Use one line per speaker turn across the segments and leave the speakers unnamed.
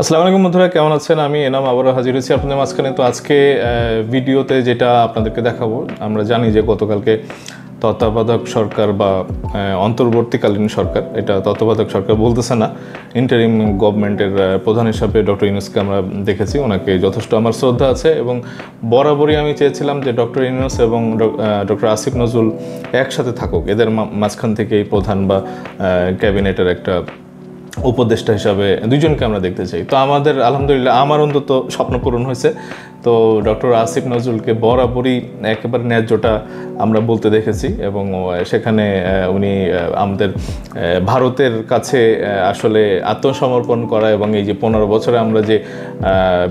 আসসালামু আলাইকুম বন্ধুরা, কেমন আছেন? আমি এনাম আবারও হাজির হয়েছি আপনাদের মাঝখানে। তো আজকে ভিডিওতে যেটা আপনাদেরকে দেখাবো, আমরা জানি যে গতকালকে তত্ত্বাবধায়ক সরকার বা অন্তর্বর্তীকালীন সরকার, এটা তত্ত্বাবধায়ক সরকার বলতেছে না, ইন্টারিম গভর্নমেন্টের প্রধান হিসাবে ডক্টর ইউনূসকে আমরা দেখেছি। ওনাকে যথেষ্ট আমার শ্রদ্ধা আছে এবং বরাবরই আমি চেয়েছিলাম যে ডক্টর ইউনূস এবং ডক্টর আসিফ নজরুল একসাথে থাকুক। এদের মাঝখান থেকেই প্রধান বা ক্যাবিনেটের একটা উপদেষ্টা হিসাবে দুইজনকে আমরা দেখতে চাই। তো আমাদের আলহামদুলিল্লাহ আমার অন্তত স্বপ্ন পূরণ হয়েছে। তো ডক্টর আসিফ নজরুলকে বরাবরই একেবারে ন্যায্যটা আমরা বলতে দেখেছি এবং সেখানে উনি আমাদের ভারতের কাছে আসলে আত্মসমর্পণ করা এবং এই যে 15 বছরে আমরা যে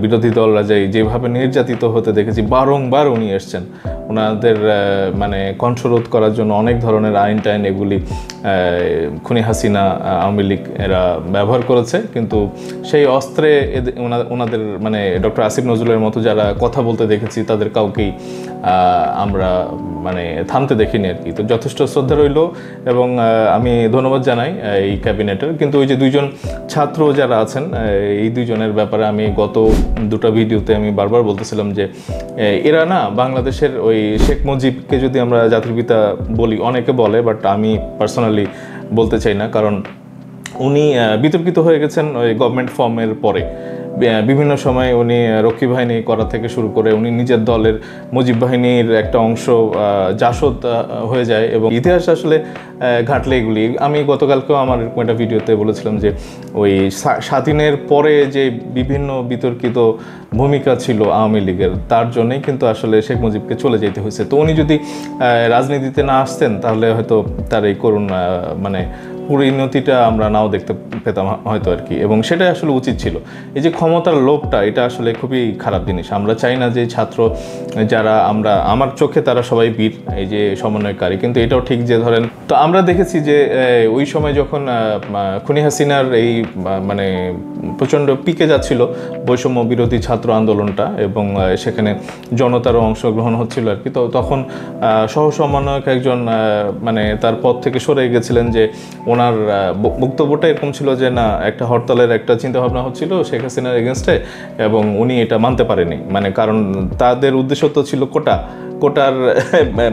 বিরোধী দলরা যেভাবে নির্যাতিত হতে দেখেছি, বারংবার উনি এসছেন ওনাদের মানে কণ্ঠরোধ করার জন্য। অনেক ধরনের আইন টাইন এগুলি খুনি হাসিনা, আওয়ামী লীগ এরা ব্যবহার করেছে, কিন্তু সেই অস্ত্রে ওনাদের মানে ডক্টর আসিফ নজরুলের মতো যারা কথা বলতে দেখেছি তাদের কাউকেই আমরা মানে থামতে দেখিনি আর কি। তো যথেষ্ট শ্রদ্ধা রইল এবং আমি ধন্যবাদ জানাই এই ক্যাবিনেটের। কিন্তু ওই যে দুইজন ছাত্র যারা আছেন, এই দুইজনের ব্যাপারে আমি গত দুটো ভিডিওতে আমি বারবার বলতেছিলাম যে এরা না বাংলাদেশের ওই শেখ মুজিবকে যদি আমরা জাতির পিতা বলি, অনেকে বলে, বাট আমি পার্সোনালি বলতে চাই না, কারণ উনি বিতর্কিত হয়ে গেছেন ওই গভর্নমেন্ট ফর্মের পরে। বিভিন্ন সময় উনি রক্ষী বাহিনী করা থেকে শুরু করে উনি নিজের দলের মুজিব বাহিনীর একটা অংশ জাসদ হয়ে যায় এবং ইতিহাস আসলে ঘাটলে এগুলি। আমি গতকালকেও আমার এরকম একটা ভিডিওতে বলেছিলাম যে ওই স্বাধীনের পরে যে বিভিন্ন বিতর্কিত ভূমিকা ছিল আওয়ামী লীগের, তার জন্যই কিন্তু আসলে শেখ মুজিবকে চলে যেতে হয়েছে। তো উনি যদি রাজনীতিতে না আসতেন তাহলে হয়তো তার এই করুণ মানে পরিণতিটা আমরা নাও দেখতে পেতাম হয়তো আর কি, এবং সেটাই আসলে উচিত ছিল। এই যে ক্ষমতার লোভটা, এটা আসলে খুবই খারাপ জিনিস। আমরা চাই না যে ছাত্র যারা আমার চোখে তারা সবাই বীর, এই যে সমন্বয়কারী, কিন্তু এটাও ঠিক যে ধরেন, তো আমরা দেখেছি যে ওই সময় যখন খুনি হাসিনার এই মানে প্রচণ্ড পিকে যাচ্ছিল বৈষম্য বিরোধী ছাত্র আন্দোলনটা এবং সেখানে জনতারও অংশগ্রহণ হচ্ছিল আর কি, তো তখন সহ সমন্বয়ক একজন মানে তার পদ থেকে সরে গেছিলেন যে ওনার বক্তব্যটা এরকম ছিল যে না, একটা হরতালের একটা চিন্তাভাবনা হচ্ছিল শেখ হাসিনার এগেনস্টে এবং উনি এটা মানতে পারেনি, মানে কারণ তাদের উদ্দেশ্য তো ছিল কোটার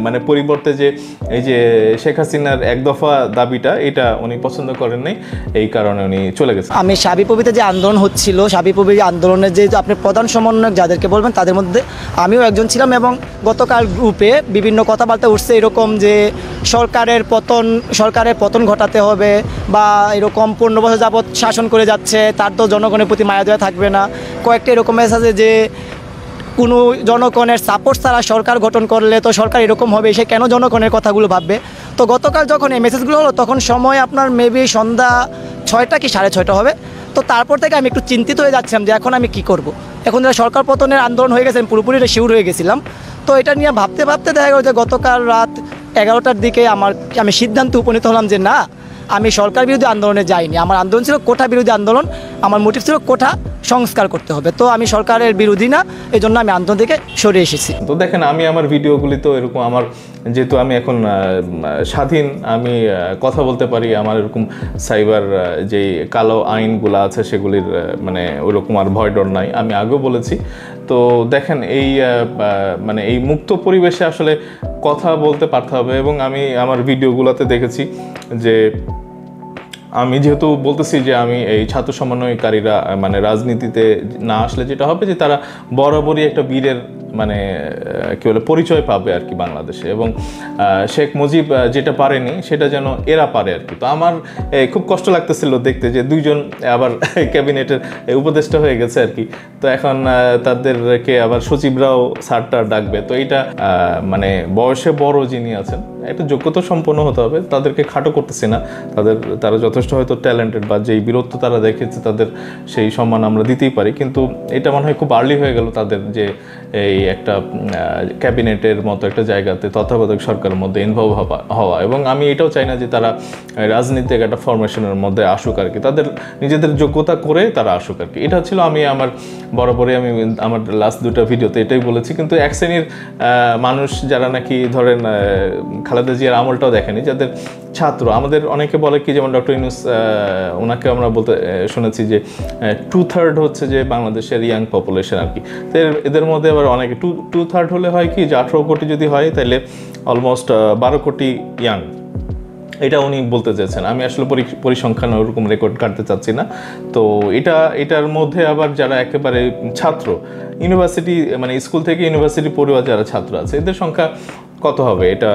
মানে পরিবর্তে যে এই যে শেখ হাসিনার এক দফা দাবিটা, এটা উনি পছন্দ করেন নাই, এই কারণে উনি চলে গেছেন।
আমি সাবিপ্রবিতে যে আন্দোলন হচ্ছিল, সাবিপ্রবি আন্দোলনের যে আপনি প্রধান সমন্বয়ক যাদেরকে বলবেন তাদের মধ্যে আমিও একজন ছিলাম এবং গতকাল গ্রুপে বিভিন্ন কথাবার্তা উঠছে এরকম যে সরকারের পতন ঘটাতে হবে বা এরকম 15 বছর যাবৎ শাসন করে যাচ্ছে, তার তো জনগণের প্রতি মায়া দয়া থাকবে না। কয়েকটা এরকম মেসেজে যে কোনো জনগণের সাপোর্ট ছাড়া সরকার গঠন করলে তো সরকার এরকম হবে, সে কেন জনগণের কথাগুলো ভাববে। তো গতকাল যখন এই মেসেজগুলো হলো তখন সময় আপনার মেবি সন্ধ্যা 6টা কি 6:30 হবে। তো তারপর থেকে আমি একটু চিন্তিত হয়ে যাচ্ছিলাম যে এখন আমি কি করব। এখন যারা সরকার পতনের আন্দোলন হয়ে গেছে, আমি পুরোপুরি শিউর হয়ে গেছিলাম। তো এটা নিয়ে ভাবতে ভাবতে দেখা গেল যে গতকাল রাত 11টার দিকে আমি সিদ্ধান্তে উপনীত হলাম যে না, আমি সরকার বিরোধী আন্দোলনে যাইনি। আমার আন্দোলন ছিল কোটা বিরোধী আন্দোলন, আমার মোটিভ ছিল কোটা সংস্কার করতে হবে। তো আমি সরকারের বিরোধী না, এই জন্য আমি আন্দোলন থেকে সরে এসেছি।
তো দেখেন, আমি আমার ভিডিওগুলি তো এরকম, আমার যেহেতু আমি এখন স্বাধীন, আমি কথা বলতে পারি, আমার এরকম সাইবার যেই কালো আইনগুলো আছে সেগুলির মানে ওইরকম আর ভয় ডর নাই, আমি আগেও বলেছি। তো দেখেন, এই মানে এই মুক্ত পরিবেশে আসলে কথা বলতে পারতে হবে এবং আমি আমার ভিডিওগুলোতে দেখেছি যে আমি যেহেতু বলতেছি যে আমি এই ছাত্র সমন্বয়কারীরা মানে রাজনীতিতে না আসলে যেটা হবে যে তারা বরাবরই একটা বীরের মানে কী বলে পরিচয় পাবে আর কি বাংলাদেশে, এবং শেখ মুজিব যেটা পারেনি সেটা যেন এরা পারে আর কি। তো আমার খুব কষ্ট লাগতেছিল দেখতে যে দুইজন আবার ক্যাবিনেটের উপদেষ্টা হয়ে গেছে আর কি। তো এখন তাদেরকে আবার সচিবরাও স্যারটা ডাকবে। তো এইটা মানে বয়সে বড় যিনি আছেন, একটা যোগ্যতা সম্পন্ন হতে হবে, তাদেরকে খাটো করতেছি না, তারা যথেষ্ট হয়তো ট্যালেন্টেড বা যেই বীরত্ব তারা দেখেছে তাদের সেই সম্মান আমরা দিতেই পারি, কিন্তু এটা মনে হয় খুব আর্লি হয়ে গেল তাদের যে এই একটা ক্যাবিনেটের মতো একটা জায়গাতে তত্ত্বাবধায়ক সরকারের মধ্যে ইনভলভ হওয়া। এবং আমি এটাও চাই না যে তারা রাজনীতিক একটা ফরমেশনের মধ্যে আসুক আর কি, তাদের নিজেদের যোগ্যতা করে তারা আসুক আর কি। এটা ছিল আমি আমার বরাবরই আমি আমার লাস্ট দুটো ভিডিওতে এটাই বলেছি। কিন্তু এক শ্রেণীর মানুষ যারা নাকি ধরেন খালেদা জিয়ার আমলটাও দেখেনি, যাদের ছাত্র আমাদের অনেকে বলে কি, যেমন ডক্টর ইউনূস ওনাকে আমরা বলতে শুনেছি যে 2/3 হচ্ছে যে বাংলাদেশের ইয়াং পপুলেশন আর কি। তো এদের মধ্যে আবার অনেকে 2/3 হলে হয় কি যে 18 কোটি যদি হয় তাহলে অলমোস্ট 12 কোটি ইয়াং, এটা উনি বলতে চেয়েছেন। আমি আসলে পরিসংখ্যান ওরকম রেকর্ড কাটতে চাচ্ছি না। তো এটার মধ্যে আবার যারা একেবারে ছাত্র, ইউনিভার্সিটি মানে স্কুল থেকে ইউনিভার্সিটি পড়ুয়া যারা ছাত্র আছে, এদের সংখ্যা কত হবে? এটা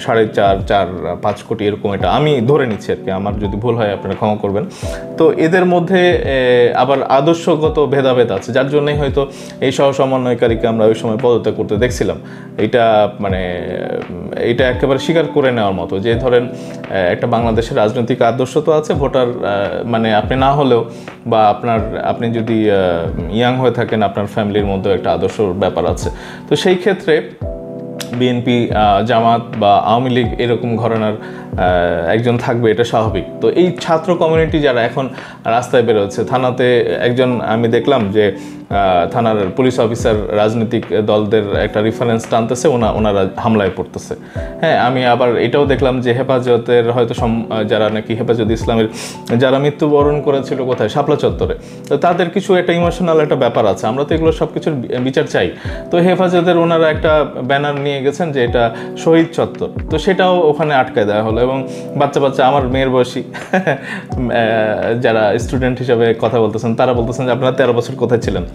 4.5 কোটি এরকম, এটা আমি ধরে নিচ্ছি আর কি, আমার যদি ভুল হয় আপনারা ক্ষমা করবেন। তো এদের মধ্যে আবার আদর্শগত ভেদাভেদ আছে, যার জন্যই হয়তো এই সহ সমন্বয়কারীকে আমরা ওই সময় পদত্যাগ করতে দেখছিলাম। এটা একেবারে স্বীকার করে নেওয়ার মতো যে ধরেন একটা বাংলাদেশের রাজনৈতিক আদর্শ তো আছে, ভোটার মানে আপনি না হলেও বা আপনি যদি ইয়াং হয়ে থাকেন, আপনার ফ্যামিলির মধ্যে একটা আদর্শ ব্যাপার আছে। তো সেই ক্ষেত্রে বিএনপি, জামাত বা আওয়ামী লীগ এরকম ঘরানার একজন থাকবে, এটা স্বাভাবিক। তো এই ছাত্র কমিউনিটি যারা এখন রাস্তায় বেরোচ্ছে, থানাতে একজন আমি দেখলাম যে থানার পুলিশ অফিসার রাজনৈতিক দলদের একটা রেফারেন্স টানতেছে, ওনারা হামলায় পড়তেছে। হ্যাঁ, আমি আবার এটাও দেখলাম যে হেফাজতের হয়তো যারা নাকি হেফাজত ইসলামের যারা মৃত্যুবরণ করেছিল কোথায়, শাপলা চত্বরে, তো তাদের কিছু একটা ইমোশনাল একটা ব্যাপার আছে। আমরা তো এগুলো সব কিছুর বিচার চাই। তো হেফাজতের ওনারা একটা ব্যানার নিয়ে গেছেন যে এটা শহীদ চত্বর, তো সেটাও ওখানে আটকায় দেওয়া হলো। এবং বাচ্চা আমার মেয়ের বয়সী যারা স্টুডেন্ট হিসাবে কথা বলতেছেন, তারা বলতেছেন যে আপনারা 13 বছর কোথায় ছিলেন।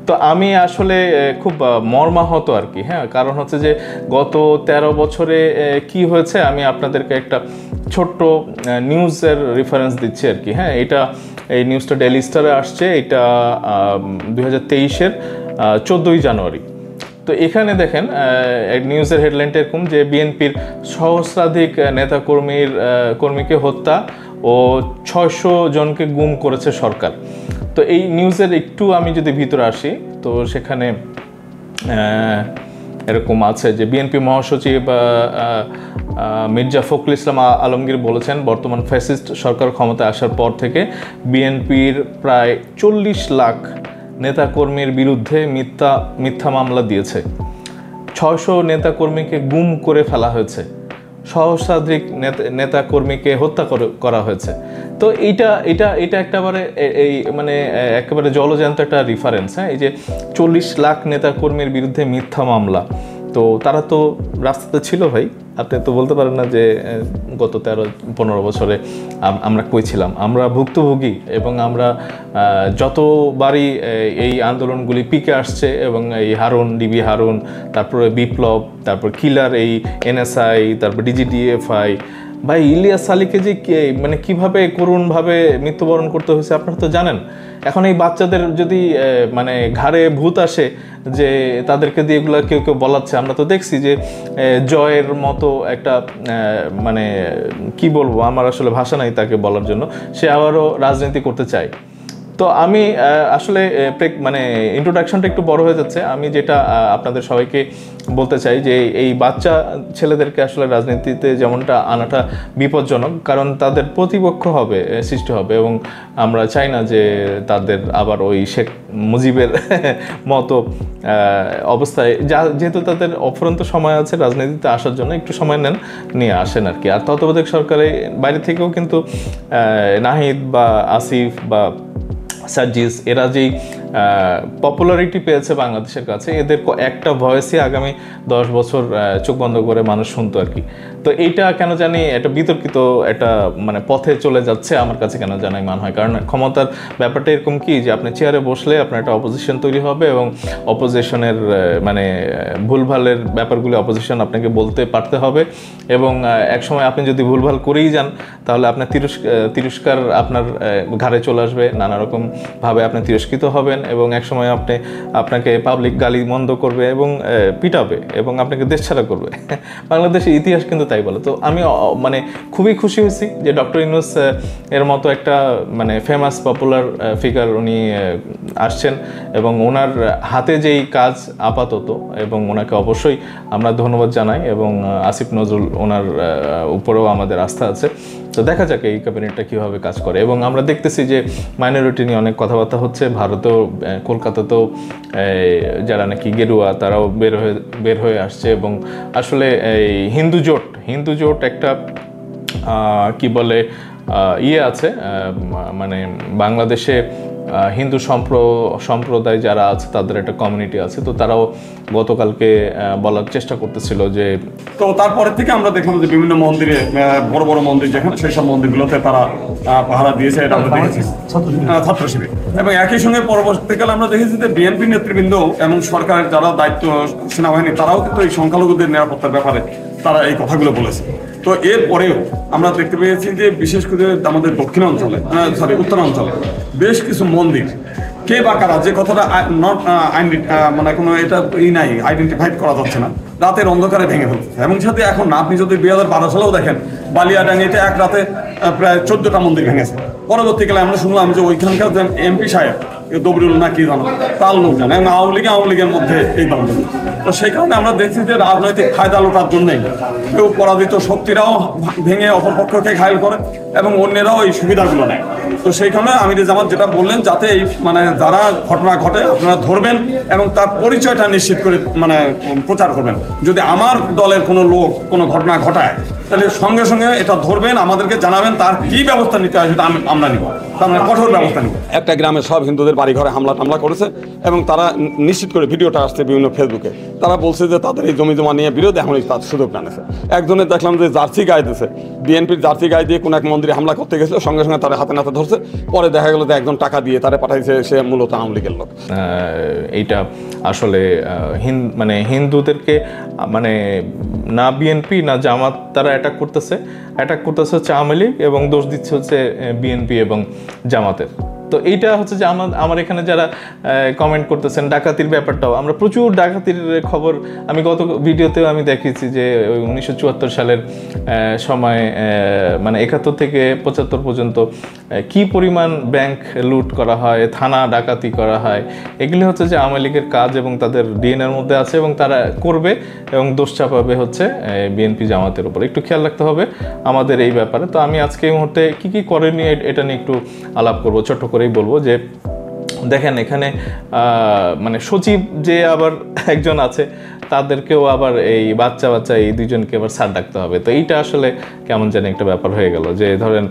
তো আমি আসলে খুব মর্মাহত আর কি। হ্যাঁ, কারণ হচ্ছে যে গত 13 বছরে কি হয়েছে, আমি আপনাদেরকে একটা ছোট্ট নিউজের রেফারেন্স দিচ্ছি আর কি। হ্যাঁ, এই নিউজটা ডেইলি স্টারে আসছে, এটা 2023-এর 14ই জানুয়ারি। তো এখানে দেখেন নিউজের হেডলাইনটা এরকম যে বিএনপির সহস্রাধিক কর্মীকে হত্যা ও 600 জনকে গুম করেছে সরকার। তো এই নিউজের একটু আমি যদি ভিতরে আসি, তো সেখানে এরকম আছে যে বিএনপি মহাসচিব মির্জা ফখরুল ইসলাম আলমগীর বলেছেন, বর্তমান ফ্যাসিস্ট সরকার ক্ষমতায় আসার পর থেকে বিএনপির প্রায় 40 লাখ নেতাকর্মীর বিরুদ্ধে মিথ্যা মামলা দিয়েছে। 600 নেতাকর্মীকে গুম করে ফেলা হয়েছে, সহস্রাধিক নেতাকর্মীকে হত্যা করা হয়েছে। তো এটা একেবারে একেবারে জলজ্যান্ত একটা রেফারেন্স। হ্যাঁ, এই যে 40 লাখ নেতাকর্মীর বিরুদ্ধে মিথ্যা মামলা, তো তারা তো রাস্তাতে ছিল ভাই। আপনি তো বলতে পারেন না যে গত 13-15 বছরে আমরা কই ছিলাম। আমরা ভুক্তভোগী, এবং আমরা যতবারই এই আন্দোলনগুলি পিকে আসছে, এবং এই ডিবি হারুন, তারপরে বিপ্লব, তারপর কিলার এই এনএসআই, তারপর ডিজিডিএফআই, ভাই ইলিয়াস আলীকে যে কিভাবে করুণভাবে মৃত্যুবরণ করতে হয়েছে আপনারা তো জানেন। এখন এই বাচ্চাদের যদি ঘাড়ে ভূত আসে যে তাদেরকে দিয়ে এগুলো কেউ বলাচ্ছে, আমরা তো দেখছি যে জয়ের মতো একটা কি বলবো, আমার আসলে ভাষা নাই তাকে বলার জন্য, সে আবারও রাজনীতি করতে চায়। তো আমি আসলে ইন্ট্রোডাকশনটা একটু বড় হয়ে যাচ্ছে। আমি যেটা আপনাদের সবাইকে বলতে চাই যে এই বাচ্চা ছেলেদেরকে আসলে রাজনীতিতে যেমনটা আনাটা বিপজ্জনক, কারণ তাদের প্রতিপক্ষ সৃষ্টি হবে, এবং আমরা চাই না যে তাদের আবার ওই শেখ মুজিবের মতো অবস্থায়, যেহেতু তাদের অফুরন্ত সময় আছে রাজনীতিতে আসার জন্য, একটু সময় নিয়ে আসেন আর কি। আর তত্ত্বাবধায়ক সরকারের বাইরে থেকেও কিন্তু নাহিদ বা আসিফ বা সার্জিস, এরা যেই পপুলারিটি পেয়েছে বাংলাদেশের কাছে, এদের একটা ভয়েসই আগামী 10 বছর চোখ বন্ধ করে মানুষ শুনতো আর কি। তো এইটা কেন জানি একটা বিতর্কিত একটা পথে চলে যাচ্ছে আমার কাছে কেন জানাই মনে হয়। কারণ ক্ষমতার ব্যাপারটা এরকম কি যে আপনি চেয়ারে বসলে আপনার একটা অপোজিশন তৈরি হবে, এবং অপোজিশনের ভুলভালের ব্যাপারগুলি অপোজিশন আপনাকে বলতে পারতে হবে, এবং একসময় আপনি যদি ভুলভাল করেই যান তাহলে আপনার তিরস্কার আপনার ঘাড়ে চলে আসবে, নানা রকমভাবে আপনি তিরস্কৃত হবেন, এবং একসময় আপনাকে পাবলিক গালি মন্দ করবে এবং পিটাবে, এবং আপনাকে দেশ ছাড়া করবে। বাংলাদেশের ইতিহাস কিন্তু তাই বলে। তো আমি খুবই খুশি হয়েছি যে ডক্টর ইউনূস এর মতো একটা ফেমাস পপুলার ফিগার উনি আসছেন, এবং ওনার হাতে যেই কাজ আপাতত, এবং ওনাকে অবশ্যই আমরা ধন্যবাদ জানাই, এবং আসিফ নজরুল ওনার উপরেও আমাদের আস্থা আছে। তো দেখা যাক এই ক্যাবিনেটটা কীভাবে কাজ করে। এবং আমরা দেখতেছি যে মাইনরিটি নিয়ে অনেক কথাবার্তা হচ্ছে, ভারতেও কলকাতাতেও যারা নাকি গেরুয়া তারাও বের হয়ে আসছে। এবং আসলে এই হিন্দু জোট একটা কি বলে আছে, মানে বাংলাদেশে হিন্দু সম্প্রদায় যারা আছে তাদের একটা কমিউনিটি আছে, তো তারাও গতকালকে বলার চেষ্টা করতেছিল যে,
তো তারপরে থেকে আমরা দেখলাম যে বিভিন্ন মন্দিরে, বড় বড় মন্দির যেখানে, সেই সব মন্দিরগুলোতে তারা পাহারা দিয়েছে, এটা আমরা দেখেছি ছাত্র শিবির। এবং একই সঙ্গে পরবর্তীকালে আমরা দেখেছি যে বিএনপি নেতৃবৃন্দ এবং সরকারের যারা দায়িত্ব সেনাবাহিনী, তারাও কিন্তু এই সংখ্যালঘুদের নিরাপত্তার ব্যাপারে তারা এই কথাগুলো বলেছে। তো এরপরেও আমরা দেখতে পেয়েছি যে বিশেষ করে আমাদের দক্ষিণাঞ্চলে, উত্তরাঞ্চলে বেশ কিছু মন্দির, কে বা কারা, যে কথাটা মানে কোনো এটা নাই, আইডেন্টিফাইড করা যাচ্ছে না, রাতের অন্ধকারে ভেঙে ফেলছে। এবং সাথে এখন আপনি যদি 2012 সালেও দেখেন, বালিয়াডাঙ্গিতে এক রাতে প্রায় 14টা মন্দির ভেঙেছে। পরবর্তীকালে আমরা শুনলাম যে ওইখানকার যে এমপি সাহেব দবরুল না কি জানো, তার লোকজন এবং আওয়ামী লীগের মধ্যে এই দ্বন্দ্ব। তো সেই কারণে আমরা দেখছি যে রাজনৈতিক ফায়দা লোটার জন্যই কেউ পরাজিত শক্তিরাও ভেঙে অপরপক্ষকে ঘায়ল করে এবং অন্যরাও এই সুবিধাগুলো নেয়। তো সেই কারণে আমির জামাত যেটা বললেন, যাতে এই মানে যারা ঘটনা ঘটে আপনারা ধরবেন এবং তার পরিচয়টা নিশ্চিত করে মানে প্রচার করবেন। যদি আমার দলের কোনো লোক কোনো ঘটনা ঘটায়, তাহলে সঙ্গে সঙ্গে এটা ধরবেন, আমাদেরকে জানাবেন, তার কি ব্যবস্থা নিতে হয় সেটা আমরা নিব, তার মানে কঠোর ব্যবস্থা নিব। একটা গ্রামে সব হিন্দুদের বাড়ি ঘরে হামলা করেছে এবং তারা নিশ্চিত করে ভিডিওটা আসছে বিভিন্ন ফেসবুকে, তারা বলছে যে তাদের এই জমি জমা নিয়ে বিরোধ এখন তার সুযোগ টানেছে। একজনের দেখলাম যে জার্সি গায়ে দিয়েছে, বিএনপির জার্সি গায়ে দিয়ে কোনো এক মন্দিরে হামলা করতে গেছিল, সঙ্গে সঙ্গে তারা হাতে নাতে ধরছে। পরে দেখা গেল যে একজন টাকা দিয়ে তারা পাঠাইছে, সে মূলত আওয়ামী লীগের লোক।
এইটা আসলে মানে হিন্দুদেরকে মানে না বিএনপি না জামাত তারা অ্যাটাক করতেছে হচ্ছে আওয়ামী লীগ, এবং দোষ দিচ্ছে হচ্ছে বিএনপি এবং জামাতের। তো এইটা হচ্ছে যে আমার এখানে যারা কমেন্ট করতেছেন ডাকাতির ব্যাপারটাও, আমরা প্রচুর ডাকাতির খবর আমি গত ভিডিওতেও আমি দেখিয়েছি যে 1974 সালের সময় মানে 71 থেকে 75 পর্যন্ত কি পরিমাণ ব্যাংক লুট করা হয়, থানা ডাকাতি করা হয়। এগুলি হচ্ছে যে আওয়ামী লীগের কাজ এবং তাদের ডিএনএর মধ্যে আছে, এবং তারা করবে এবং দোষ চাপাবে হচ্ছে বিএনপি জামাতের উপর। একটু খেয়াল রাখতে হবে আমাদের এই ব্যাপারে। তো আমি আজকে এই মুহূর্তে কী করেনি এটা নিয়ে একটু আলাপ করবো, ছোট্ট করেই বলবো যে দেখেন এখানে মানে সচিব যে আবার একজন আছে, তাদেরকেও আবার এই বাচ্চা এই দুইজনকে আবার স্যার ডাকতে হবে। তো এইটা আসলে কেমন জানি একটা ব্যাপার হয়ে গেল যে ধরেন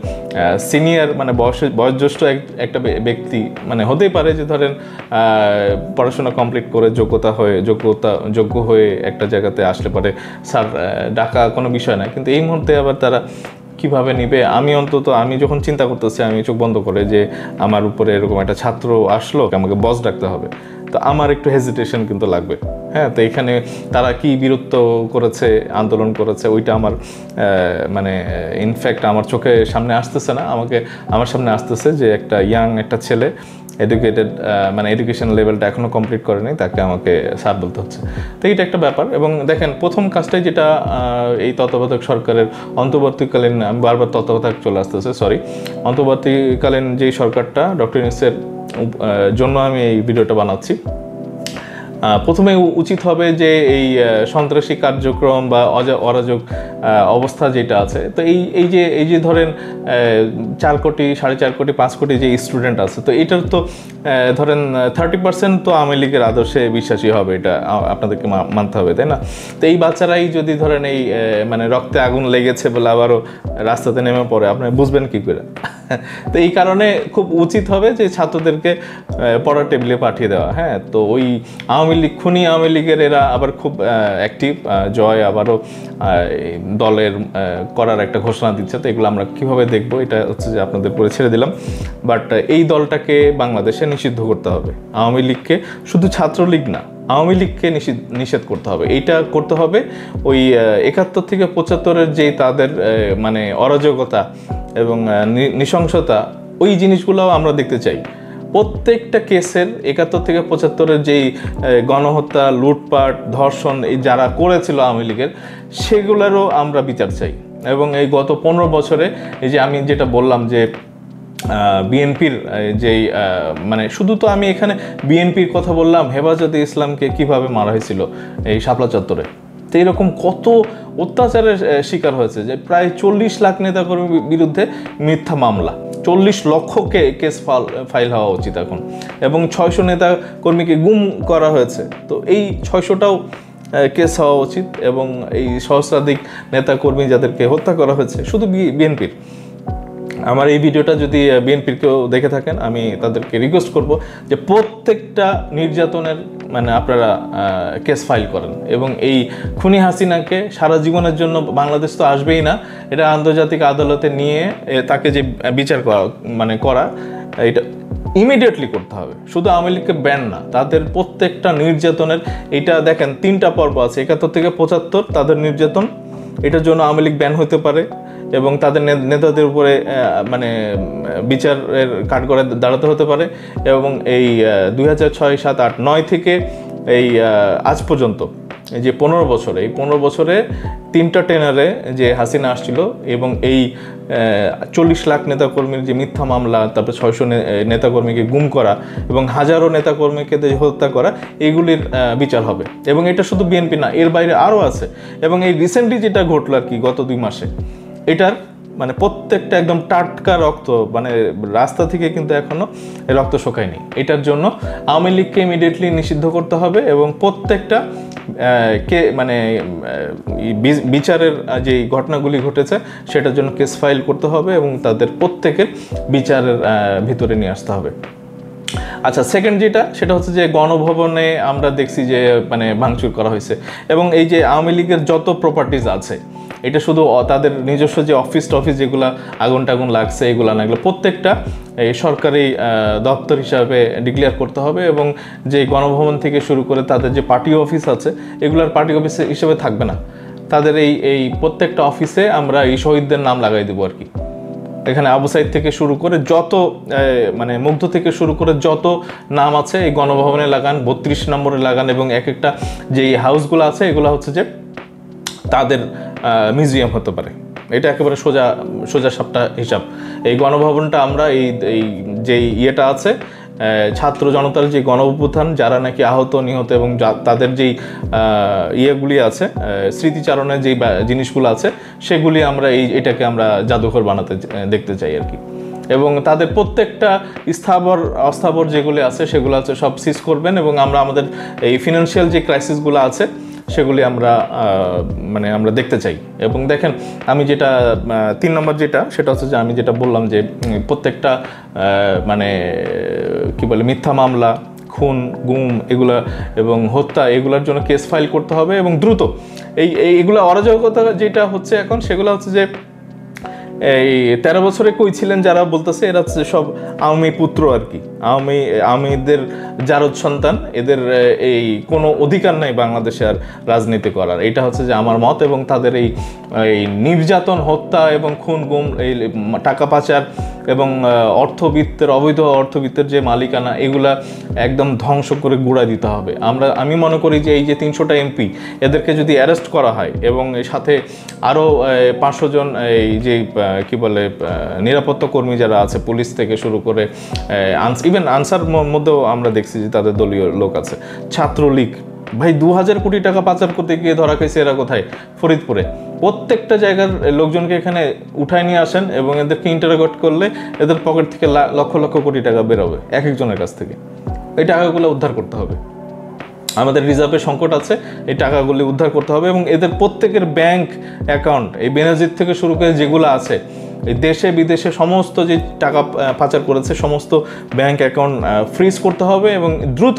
সিনিয়র মানে বয়োজ্যেষ্ঠ একটা ব্যক্তি মানে হতেই পারে যে ধরেন পড়াশোনা কমপ্লিট করে যোগ্য হয়ে একটা জায়গাতে আসলে পারে স্যার ডাকা কোনো বিষয় না, কিন্তু এই মুহূর্তে আবার তারা কিভাবে নিবে। আমি যখন চিন্তা করতেছি, আমি চোখ বন্ধ করে যে আমার উপরে এরকম একটা ছাত্র আসলো, আমাকে বস ডাকতে হবে, তো আমার একটু হেজিটেশন কিন্তু লাগবে। হ্যাঁ, তো এখানে তারা কি বিরক্ত করেছে, আন্দোলন করেছে, ওইটা আমার মানে ইনফ্যাক্ট আমার চোখে সামনে আসতেছে না, আমার সামনে আসতেছে যে একটা একটা ছেলে এডুকেটেড মানে এডুকেশন লেভেলটা এখনও কমপ্লিট করেনি, তাকে আমাকে স্যার বলতে হচ্ছে। তো এইটা একটা ব্যাপার। এবং দেখেন প্রথম কাজটাই যেটা এই তত্ত্বাবধায়ক সরকারের অন্তর্বর্তীকালীন, আমি বারবার তত্ত্বাবধায়ক চলে আসতেছে, অন্তর্বর্তীকালীন যেই সরকারটা ডক্টর ইউনূসের জন্য আমি এই ভিডিওটা বানাচ্ছি। প্রথমে উচিত হবে যে এই সন্ত্রাসী কার্যক্রম বা অরাজক অবস্থা যেটা আছে, তো এই যে ধরেন 4 কোটি 4.5 কোটি 5 কোটি যে স্টুডেন্ট আছে, তো এটার তো ধরেন 30% তো আওয়ামী লীগের আদর্শে বিশ্বাসী হবে, এটা আপনাদেরকে মানতে হবে, তাই না? তো এই বাচ্চারাই যদি ধরেন এই মানে রক্তে আগুন লেগেছে বলে আবারও রাস্তাতে নেমে পড়ে, আপনি বুঝবেন কি করে? তো এই কারণে খুব উচিত হবে যে ছাত্রদেরকে পড়ার টেবিলে পাঠিয়ে দেওয়া। হ্যাঁ, তো ওই আওয়ামী লীগের এরা আবার খুব অ্যাক্টিভ, জয় আবারও দলের করার একটা ঘোষণা দিচ্ছে। তো এগুলো আমরা কীভাবে দেখবো, এটা হচ্ছে যে আপনাদের পরে ছেড়ে দিলাম। বাট এই দলটাকে বাংলাদেশে নিষিদ্ধ করতে হবে, আওয়ামী লীগকে, শুধু ছাত্রলীগ না, আওয়ামী লীগকে নিষেধ করতে হবে। এইটা করতে হবে ওই 71 থেকে 75-এর যেই তাদের মানে অরাজকতা এবং নৃশংসতা, ওই জিনিসগুলোও আমরা দেখতে চাই। প্রত্যেকটা কেসের 71 থেকে 75-এর যেই গণহত্যা, লুটপাট, ধর্ষণ এই যারা করেছিল আওয়ামী লীগের, সেগুলোরও আমরা বিচার চাই। এবং এই গত 15 বছরে এই যে আমি যেটা বললাম যে বিএনপির যেই মানে শুধু তো আমি এখানে বিএনপির কথা বললাম, হেফাজতে ইসলামকে কিভাবে মারা হয়েছিল এই শাপলা চত্বরে, তো এরকম কত অত্যাচারের শিকার হয়েছে যে প্রায় 40 লাখ নেতাকর্মীর বিরুদ্ধে মিথ্যা মামলা, 40 লক্ষ কেস ফাইল হওয়া উচিত এখন, এবং 600 নেতা কর্মীকে গুম করা হয়েছে। তো এই 600টাও কেস হওয়া উচিত, এবং এই সহস্রাধিক নেতাকর্মী যাদেরকে হত্যা করা হয়েছে শুধু বিএনপির। আমার এই ভিডিওটা যদি বিএনপির কেউ দেখে থাকেন, আমি তাদেরকে রিকোয়েস্ট করব যে প্রত্যেকটা নির্যাতনের মানে আপনারা কেস ফাইল করেন, এবং এই খুনি হাসিনাকে সারা জীবনের জন্য বাংলাদেশ তো আসবেই না, এটা আন্তর্জাতিক আদালতে নিয়ে তাকে যে বিচার করা এটা ইমিডিয়েটলি করতে হবে। শুধু আওয়ামী লীগকে ব্যান না, তাদের প্রত্যেকটা নির্যাতনের, এটা দেখেন 3টা পর্ব আছে, 71 থেকে 75 তাদের নির্যাতন, এটার জন্য আওয়ামী লীগ ব্যান হতে পারে, এবং তাদের নেতাদের উপরে মানে বিচারের কাঠগড়ায় দাঁড়াতে হতে পারে। এবং এই 2006, 7, 8, 9 থেকে এই আজ পর্যন্ত এই যে 15 বছরে, এই 15 বছরে 3টা টেনারে যে হাসিনা আসছিল, এবং এই 40 লাখ নেতাকর্মীর যে মিথ্যা মামলা, তারপরে 600 নেতাকর্মীকে গুম করা এবং হাজারো নেতাকর্মীকে হত্যা করা, এগুলির বিচার হবে। এবং এটা শুধু বিএনপি না, এর বাইরে আরও আছে। এবং এই রিসেন্টলি যেটা ঘটলো আর কি গত 2 মাসে, এটার মানে প্রত্যেকটা একদম টাটকা রক্ত, মানে রাস্তা থেকে কিন্তু এখনো রক্ত শোকায়নি। এটার জন্য আওয়ামী লীগকে ইমিডিয়েটলি নিষিদ্ধ করতে হবে, এবং প্রত্যেকটা মানে বিচারের যে ঘটনাগুলি ঘটেছে সেটার জন্য কেস ফাইল করতে হবে, এবং তাদের প্রত্যেকের বিচারের ভিতরে নিয়ে আসতে হবে। আচ্ছা, সেকেন্ড যেটা, সেটা হচ্ছে যে গণভবনে আমরা দেখছি যে মানে ভাঙচুর করা হয়েছে, এবং এই যে আওয়ামী লীগের যত প্রপার্টিজ আছে, এটা শুধু তাদের নিজস্ব যে অফিস যেগুলা আগুন টাগুন লাগছে এগুলা না, এগুলো প্রত্যেকটা এই সরকারি দপ্তর হিসাবে ডিক্লেয়ার করতে হবে, এবং যে গণভবন থেকে শুরু করে তাদের যে পার্টি অফিস আছে, এগুলার পার্টি অফিস হিসেবে থাকবে না, তাদের এই প্রত্যেকটা অফিসে আমরা এই শহীদদের নাম লাগাই দেবো আর কি। এখানে আবু সাইদ থেকে শুরু করে যত মানে মুগ্ধ থেকে শুরু করে যত নাম আছে এই গণভবনে লাগান, 32 নম্বরে লাগান, এবং এক একটা যে হাউসগুলো আছে এগুলো হচ্ছে যে তাদের মিউজিয়াম হতে পারে। এটা একেবারে সোজা সাপটা হিসাব। এই গণভবনটা আমরা এই যে ইয়েটা আছে, ছাত্র জনতার যে গণঅভ্যুত্থান, যারা নাকি আহত নিহত এবং তাদের যেই ইয়েগুলি আছে, স্মৃতিচারণের যেই জিনিসগুলো আছে, সেগুলি আমরা এটাকে আমরা জাদুঘর বানাতে দেখতে চাই আর কি। এবং তাদের প্রত্যেকটা অস্থাবর যেগুলি আছে সেগুলো আছে সব সিজ করবেন, এবং আমরা আমাদের এই ফিনান্সিয়াল যে ক্রাইসিসগুলো আছে সেগুলি আমরা দেখতে চাই। এবং দেখেন, আমি যেটা 3 নম্বর যেটা, সেটা হচ্ছে যে আমি যেটা বললাম যে প্রত্যেকটা মানে কি বলে মিথ্যা মামলা, খুন, গুম এগুলা এবং হত্যা, এগুলোর জন্য কেস ফাইল করতে হবে, এবং দ্রুত এইগুলো অরাজকতা যেটা হচ্ছে এখন, সেগুলো হচ্ছে যে এই 13 বছরে কই ছিলেন যারা বলতেছে, এরা হচ্ছে সব আওয়ামী পুত্র আর কি, আওয়ামীদের জারদ সন্তান, এদের এই কোনো অধিকার নাই বাংলাদেশে আর রাজনীতি করার। এটা হচ্ছে যে আমার মত। এবং তাদের এই নির্যাতন, হত্যা এবং খুন, গুম, এই টাকা পাচার এবং অবৈধ অর্থবিত্তের যে মালিকানা, এগুলা একদম ধ্বংস করে গুঁড়া দিতে হবে। আমি মনে করি যে এই যে 300টা এমপি, এদেরকে যদি অ্যারেস্ট করা হয়, এবং এর সাথে আরও 500 জন এই যে কি বলে নিরাপত্তা কর্মী যারা আছে, পুলিশ থেকে শুরু করে ইভেন আনসার মধ্যেও আমরা দেখছি যে তাদের দলীয় লোক আছে। ছাত্রলীগ ভাই 2000 কোটি টাকা পাচার করতে গিয়ে ধরা খাইছে এরা কোথায়? ফরিদপুরে। প্রত্যেকটা জায়গার লোকজনকে এখানে উঠায় নিয়ে আসেন, এবং এদেরকে ইন্টারোগেট করলে এদের পকেট থেকে লক্ষ লক্ষ কোটি টাকা বেরোবে এক একজনের কাছ থেকে। এই টাকাগুলো উদ্ধার করতে হবে। আমাদের রিজার্ভে সংকট আছে, এই টাকাগুলি উদ্ধার করতে হবে, এবং এদের প্রত্যেকের ব্যাংক অ্যাকাউন্ট, এই বেনাজির থেকে শুরু করে যেগুলো আছে, এই দেশে বিদেশে সমস্ত যে টাকা পাচার করেছে সমস্ত ব্যাংক অ্যাকাউন্ট ফ্রিজ করতে হবে, এবং দ্রুত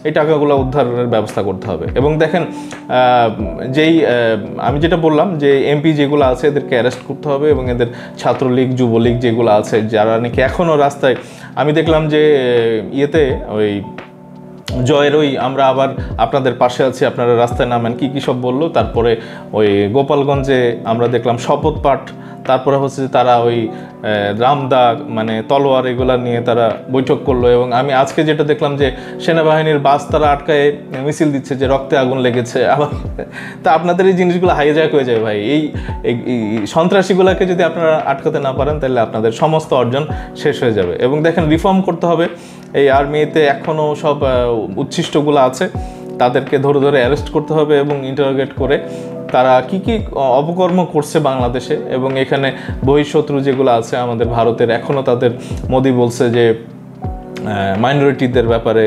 এই টাকাগুলো উদ্ধারের ব্যবস্থা করতে হবে। এবং দেখেন, আমি যেটা বললাম যে এমপি যেগুলো আছে এদেরকে অ্যারেস্ট করতে হবে, এবং এদের ছাত্রলীগ, যুবলীগ যেগুলো আছে, যারা নাকি এখনও রাস্তায়, আমি দেখলাম যে ওই জয়ের আমরা আবার আপনাদের পাশে আছি, আপনারা রাস্তায় নামেন, কি সব বললো। তারপরে ওই গোপালগঞ্জে আমরা দেখলাম শপথ পাঠ, তারপরে হচ্ছে তারা ওই রামদা মানে তলোয়ার এগুলা নিয়ে তারা বৈঠক করলো। এবং আমি আজকে যেটা দেখলাম যে সেনাবাহিনীর বাস তারা আটকায় মিছিল দিচ্ছে যে রক্তে আগুন লেগেছে। আবার তা আপনাদের এই জিনিসগুলো হাইজ্যাক হয়ে যায় ভাই। এই সন্ত্রাসীগুলোকে যদি আপনারা আটকাতে না পারেন, তাহলে আপনাদের সমস্ত অর্জন শেষ হয়ে যাবে। এবং দেখেন, রিফর্ম করতে হবে। এই আর্মিতে এখনও সব উচ্ছিষ্টগুলো আছে, তাদেরকে ধরে ধরে অ্যারেস্ট করতে হবে এবং ইন্টারোগেট করে তারা কি কি অপকর্ম করছে বাংলাদেশে, এবং এখানে বহিঃশত্রু যেগুলো আছে আমাদের ভারতের, এখনও তাদের মোদি বলছে যে মাইনরিটিদের ব্যাপারে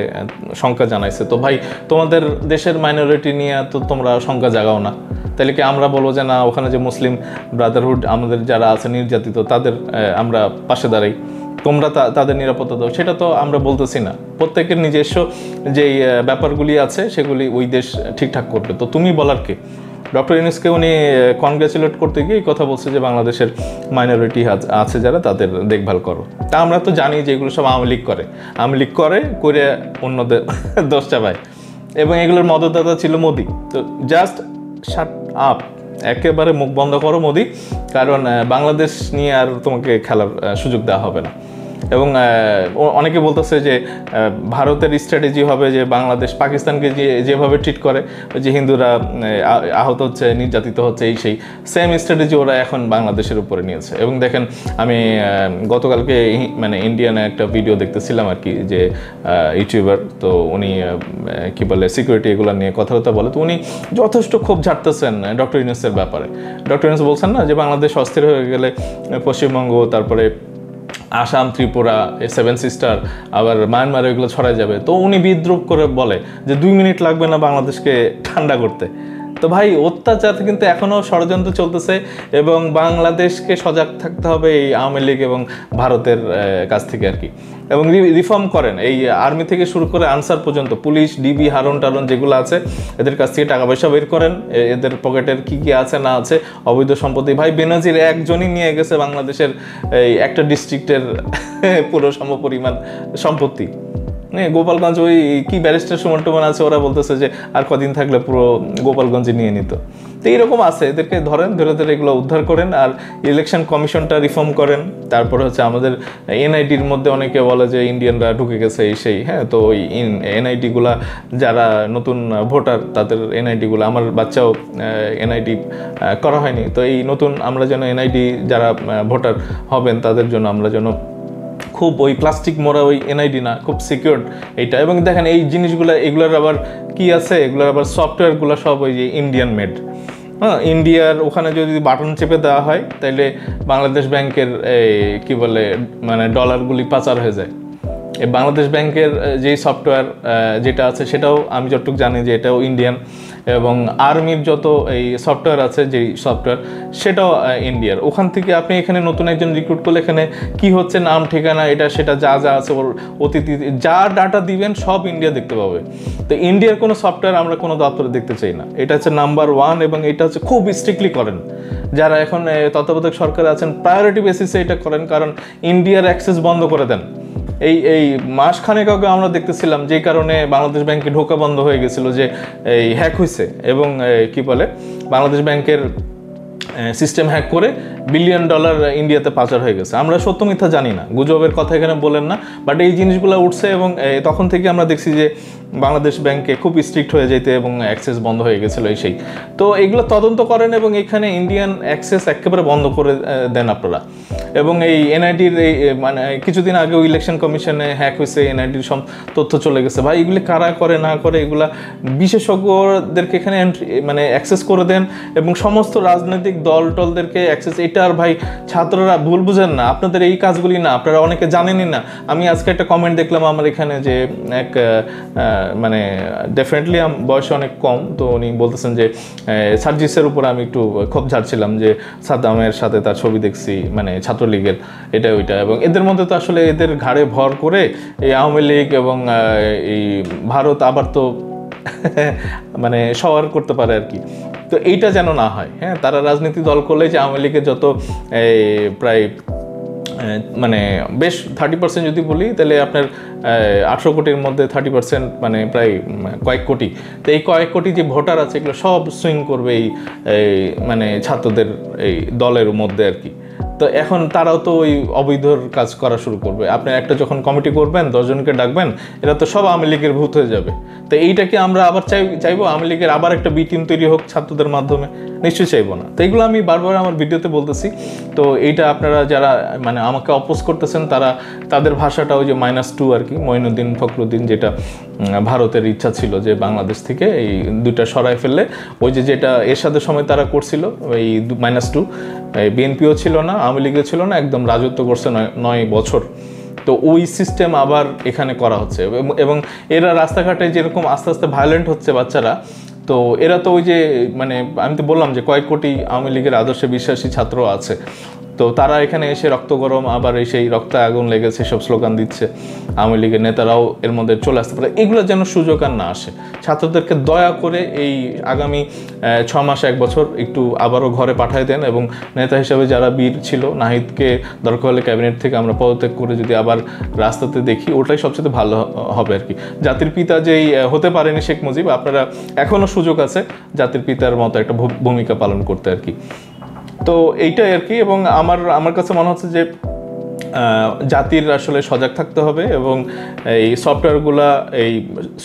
শঙ্কা জানাইছে। তো ভাই, তোমাদের দেশের মাইনরিটি নিয়ে তো তোমরা শঙ্কা জাগাও না, তাহলে কি আমরা বলবো যে না, ওখানে যে মুসলিম ব্রাদারহুড আমাদের যারা আছে নির্যাতিত তাদের আমরা পাশে দাঁড়াই, তোমরা তাদের নিরাপত্তা দাও? সেটা তো আমরা বলতেছি না। প্রত্যেকের নিজস্ব যেই ব্যাপারগুলি আছে সেগুলি ওই দেশ ঠিকঠাক করবে। তো তুমি বলার কে? ডক্টর ইউনূসকে উনি কনগ্রাচুলেট করতে গিয়ে এই কথা বলছে যে বাংলাদেশের মাইনরিটি আছে যারা, তাদের দেখভাল করো। তা আমরা তো জানি যে এগুলো সব আওয়ামী লীগ করে অন্যদের দোষ চাপায়, এবং এগুলোর মদতদাতা ছিল মোদি। তো জাস্ট শাট আপ, একেবারে মুখ বন্ধ করো মোদি, কারণ বাংলাদেশ নিয়ে আর তোমাকে খেলার সুযোগ দেওয়া হবে না। এবং অনেকে বলতেছে যে ভারতের স্ট্র্যাটেজি হবে যে বাংলাদেশ পাকিস্তানকে যেভাবে ট্রিট করে, যে হিন্দুরা আহত হচ্ছে, নির্যাতিত হচ্ছে, এই সেই সেম স্ট্র্যাটেজি ওরা এখন বাংলাদেশের উপরে নিয়েছে। এবং দেখেন, আমি গতকালকে মানে ইন্ডিয়ানে একটা ভিডিও দেখতেছিলাম আর কি, যে ইউটিউবার, তো উনি কি বলে সিকিউরিটি এগুলো নিয়ে কথাবার্তা বলে, তো উনি যথেষ্ট ক্ষোভ ঝাড়তেছেন ডক্টর ইউনূসের ব্যাপারে। ডক্টর ইউনূস বলছেন না যে বাংলাদেশ অস্থির হয়ে গেলে পশ্চিমবঙ্গ, তারপরে আসাম, ত্রিপুরা, 7 সিস্টার, আবার মায়ানমার, এগুলো ছড়ায় যাবে। তো উনি বিদ্রুপ করে বলে যে 2 মিনিট লাগবে না বাংলাদেশকে ঠান্ডা করতে। তো ভাই, অত্যাচার কিন্তু এখনও ষড়যন্ত্র চলতেছে, এবং বাংলাদেশকে সজাগ থাকতে হবে এই আওয়ামী লীগ এবং ভারতের কাছ থেকে আর কি। এবং রিফর্ম করেন, এই আর্মি থেকে শুরু করে আনসার পর্যন্ত, পুলিশ, ডিবি, হারন টারন যেগুলো আছে, এদের কাছ থেকে টাকা পয়সা বের করেন, এদের পকেটের কি কি আছে না আছে, অবৈধ সম্পত্তি। ভাই, বেনজির একজনই নিয়ে গেছে বাংলাদেশের এই একটা ডিস্ট্রিক্টের পুরো সমপরিমাণ সম্পত্তি। গোপালগঞ্জ ওই কি ব্যারিস্টার সুমন টুমন আছে, ওরা বলতেছে যে আর কদিন থাকলে পুরো গোপালগঞ্জে নিয়ে নিত। তো এইরকম আছে, এদেরকে ধরেন, ধরে ধরে এগুলো উদ্ধার করেন, আর ইলেকশন কমিশনটা রিফর্ম করেন। তারপরে হচ্ছে আমাদের এনআইডির মধ্যে অনেকে বলে যে ইন্ডিয়ানরা ঢুকে গেছে এই সেই, হ্যাঁ, তো ওই এনআইডিগুলা যারা নতুন ভোটার, তাদের এনআইডিগুলো, আমার বাচ্চাও এনআইডি করা হয়নি, তো এই নতুন আমরা যেন এনআইডি যারা ভোটার হবেন তাদের জন্য আমরা যেন খুব ওই প্লাস্টিক মোড়া ওই এনআইডি না, খুব সিকিউরড এইটা। এবং দেখেন এই জিনিসগুলো, এগুলোর আবার কি আছে, এগুলোর আবার সফটওয়্যারগুলো সব ওই যে ইন্ডিয়ান মেড। হ্যাঁ, ইন্ডিয়ার ওখানে যদি বাটন চেপে দেওয়া হয়, তাইলে বাংলাদেশ ব্যাংকের কি বলে মানে ডলারগুলি পাচার হয়ে যায়। এই বাংলাদেশ ব্যাংকের যেই সফটওয়্যার যেটা আছে, সেটাও আমি যতটুকু জানি যে এটাও ইন্ডিয়ান, এবং আর্মির যত এই সফটওয়্যার আছে, যেই সফটওয়্যার, সেটাও ইন্ডিয়ার। ওখান থেকে আপনি এখানে নতুন একজন রিক্রুট করলে এখানে কি হচ্ছে, নাম ঠিকানা, এটা সেটা যা যা আছে, ওর অতিথি যা ডাটা দিবেন সব ইন্ডিয়া দেখতে পাবে। তো ইন্ডিয়ার কোনো সফটওয়্যার আমরা কোনো দপ্তরে দেখতে চাই না, এটা হচ্ছে নাম্বার 1। এবং এটা হচ্ছে খুব স্ট্রিক্টলি করেন যারা এখন তত্ত্বাবধায়ক সরকারে আছেন, প্রায়োরিটি বেসিসে এটা করেন, কারণ ইন্ডিয়ার অ্যাক্সেস বন্ধ করে দেন। এই মাসখানেক আগে আমরা দেখতেছিলাম, যেই কারণে বাংলাদেশ ব্যাংকে ঢোকা বন্ধ হয়ে গেছিল, যে এই হ্যাক হয়েছে, এবং কি বলে বাংলাদেশ ব্যাংকের সিস্টেম হ্যাক করে $1 বিলিয়ন ইন্ডিয়াতে পাচার হয়ে গেছে। আমরা সত্য মিথ্যা জানি না, গুজবের কথা এখানে বলেন না, বাট এই জিনিসগুলো উঠছে, এবং তখন থেকে আমরা দেখছি যে বাংলাদেশ ব্যাংকে খুব স্ট্রিক্ট হয়ে যেতে, এবং অ্যাক্সেস বন্ধ হয়ে গেছিলো এই সেই। তো এগুলো তদন্ত করেন, এবং এখানে ইন্ডিয়ান অ্যাক্সেস একেবারে বন্ধ করে দেন আপনারা। এবং এই এনআইডির এই মানে কিছুদিন আগেও ইলেকশন কমিশনে হ্যাক হয়েছে, এনআইডির সব তথ্য চলে গেছে। ভাই, এগুলি কারা করে না করে, এগুলা বিশেষজ্ঞদেরকে এখানে মানে অ্যাক্সেস করে দেন, এবং সমস্ত রাজনৈতিক দল টলদেরকে অ্যাক্সেস। এটা আর ভাই, ছাত্ররা ভুল বুঝেন না, আপনাদের এই কাজগুলি না, আপনারা অনেকে জানেনই না। আমি আজকে একটা কমেন্ট দেখলাম আমার এখানে, যে এক মানে ডেফিনেটলি বয়সে অনেক কম, তো উনি বলতেছেন যে সার্জিসের উপর আমি একটু ক্ষোভ ঝাড়ছিলাম, যে সাদ্দামের সাথে তার ছবি দেখছি, মানে ছাত্রলীগের এটা ওইটা, এবং এদের মধ্যে তো আসলে এদের ঘাড়ে ভর করে এই আওয়ামী লীগ এবং এই ভারত আবার তো মানে সওয়ার করতে পারে আর কি। তো এইটা যেন না হয়। হ্যাঁ, তারা রাজনীতি দল করলে যে আওয়ামী লীগের যত প্রায় মানে বেশ 30% যদি বলি, তাহলে আপনার 18 কোটির মধ্যে 30% মানে প্রায় কয়েক কোটি। তো এই কয়েক কোটি যে ভোটার আছে, এগুলো সব সুইং করবে এই মানে ছাত্রদের এই দলের মধ্যে আর কি। তো এখন তারাও তো ওই অবৈধর কাজ করা শুরু করবে। আপনি একটা যখন কমিটি করবেন, 10 জনকে ডাকবেন, এরা তো সব আওয়ামী লীগের ভূত হয়ে যাবে। তো এইটাকে আমরা আবার চাইবো আওয়ামী লীগের আবার একটা বি টিম তৈরি হোক ছাত্রদের মাধ্যমে। নিশ্চয়ই চাইবো না। তো এইগুলো আমি বারবার আমার ভিডিওতে বলতেছি। তো এইটা আপনারা যারা মানে আমাকে অপোজ করতেছেন তাদের ভাষাটা ওই যে -2 আর কি, মঈনুদ্দিন ফখরুদ্দিন, যেটা ভারতের ইচ্ছা ছিল যে বাংলাদেশ থেকে এই দুইটা সরাই ফেললে, ওই যেটা এরশাদের সময় তারা করছিল এই -2, বিএনপিও ছিল না, আওয়ামী লীগও ছিল না, একদম রাজত্ব করছে 9 বছর। তো ওই সিস্টেম আবার এখানে করা হচ্ছে এবং এরা রাস্তাঘাটে যেরকম আস্তে আস্তে ভায়োলেন্ট হচ্ছে বাচ্চারা, তো এরা তো ওই যে মানে আমি তো বললাম যে কয়েক কোটি আওয়ামী লীগের আদর্শে বিশ্বাসী ছাত্র আছে, তো তারা এখানে এসে রক্ত গরম, আবার সেই রক্তে আগুন লেগেছে সব স্লোগান দিচ্ছে। আওয়ামী লীগের নেতারাও এর মধ্যে চলে আসতে পারে। এগুলো যেন সুযোগ আর না আসে। ছাত্রদেরকে দয়া করে এই আগামী 6 মাস 1 বছর একটু আবারও ঘরে পাঠিয়ে দেন, এবং নেতা হিসেবে যারা বীর ছিল, নাহিদকে দরকার হলে ক্যাবিনেট থেকে আমরা পদত্যাগ করে যদি আবার রাস্তাতে দেখি, ওটাই সবচেয়ে ভালো হবে আর কি। জাতির পিতা যেই হতে পারেনি শেখ মুজিব, আপনারা এখনও সুযোগ আছে জাতির পিতার মতো একটা ভূমিকা পালন করতে আর কি। তো এইটাই আর কি। এবং আমার কাছে মনে হচ্ছে যে জাতির আসলে সজাগ থাকতে হবে, এবং এই সফটওয়্যারগুলা এই